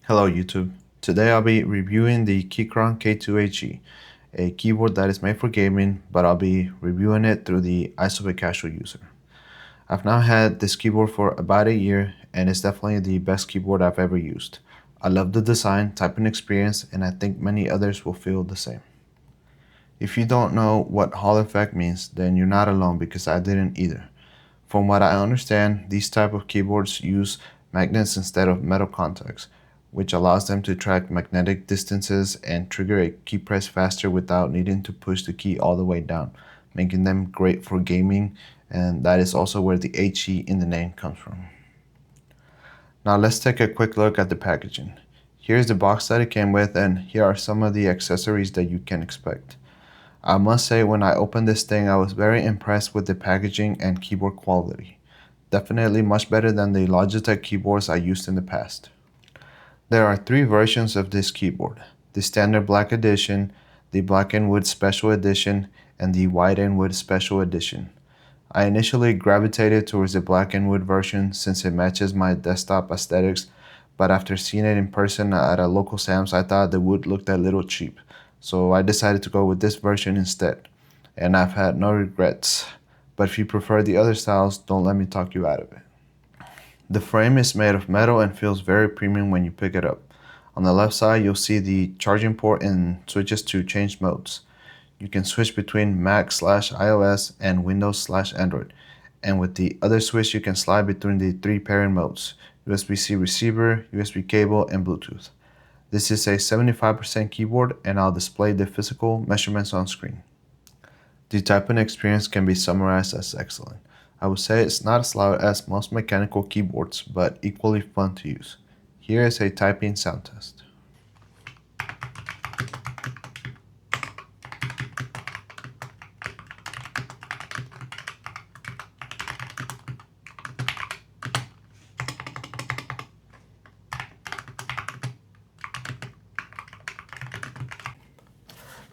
Hello YouTube. Today I'll be reviewing the Keychron K2 HE, a keyboard that is made for gaming, but I'll be reviewing it through the eyes of a casual user. I've now had this keyboard for about a year, and it's definitely the best keyboard I've ever used. I love the design, typing experience, and I think many others will feel the same. If you don't know what Hall effect means, then you're not alone because I didn't either. From what I understand, these type of keyboards use magnets instead of metal contacts, which allows them to track magnetic distances and trigger a key press faster without needing to push the key all the way down, making them great for gaming, and that is also where the HE in the name comes from. Now let's take a quick look at the packaging. Here's the box that it came with, and here are some of the accessories that you can expect. I must say, when I opened this thing, I was very impressed with the packaging and keyboard quality. Definitely much better than the Logitech keyboards I used in the past. There are three versions of this keyboard: the standard black edition, the black and wood special edition, and the white and wood special edition. I initially gravitated towards the black and wood version since it matches my desktop aesthetics, but after seeing it in person at a local Sam's, I thought the wood looked a little cheap. So I decided to go with this version instead, and I've had no regrets. But if you prefer the other styles, don't let me talk you out of it. The frame is made of metal and feels very premium when you pick it up. On the left side, you'll see the charging port and switches to change modes. You can switch between Mac/iOS and Windows/Android. And with the other switch, you can slide between the three pairing modes: USB-C receiver, USB cable, and Bluetooth. This is a 75% keyboard, and I'll display the physical measurements on screen. The typing experience can be summarized as excellent. I would say it's not as loud as most mechanical keyboards, but equally fun to use. Here is a typing sound test.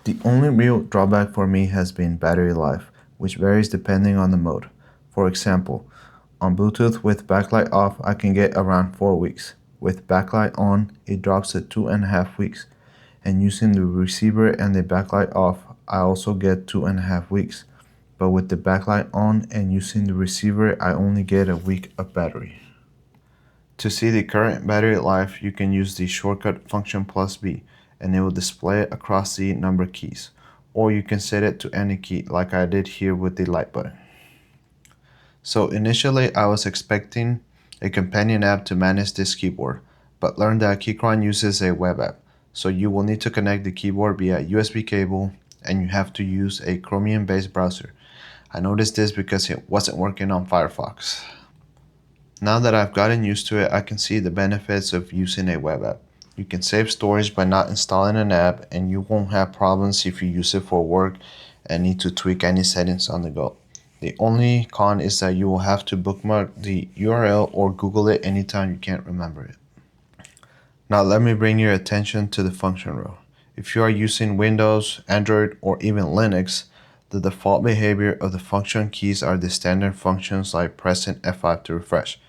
The only real drawback for me has been battery life, which varies depending on the mode. For example, on Bluetooth with backlight off, I can get around 4 weeks. With backlight on, it drops to 2.5 weeks. And using the receiver and the backlight off, I also get 2.5 weeks. But with the backlight on and using the receiver, I only get a week of battery. To see the current battery life, you can use the shortcut function +B, and it will display it across the number keys. Or you can set it to any key, like I did here with the light button. So initially, I was expecting a companion app to manage this keyboard, but learned that Keychron uses a web app. So you will need to connect the keyboard via USB cable, and you have to use a Chromium-based browser. I noticed this because it wasn't working on Firefox. Now that I've gotten used to it, I can see the benefits of using a web app. You can save storage by not installing an app, and you won't have problems if you use it for work and need to tweak any settings on the go. The only con is that you will have to bookmark the URL or Google it anytime you can't remember it. Now let me bring your attention to the function row. If you are using Windows, Android, or even Linux, the default behavior of the function keys are the standard functions like pressing F5 to refresh.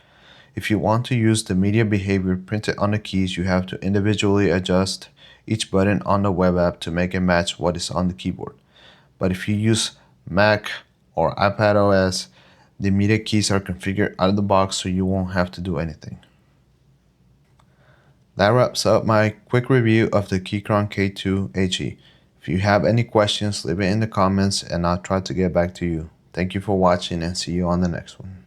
If you want to use the media behavior printed on the keys, you have to individually adjust each button on the web app to make it match what is on the keyboard. But if you use Mac or iPad OS, the media keys are configured out of the box, so you won't have to do anything. That wraps up my quick review of the Keychron K2 HE. If you have any questions, leave it in the comments and I'll try to get back to you. Thank you for watching and see you on the next one.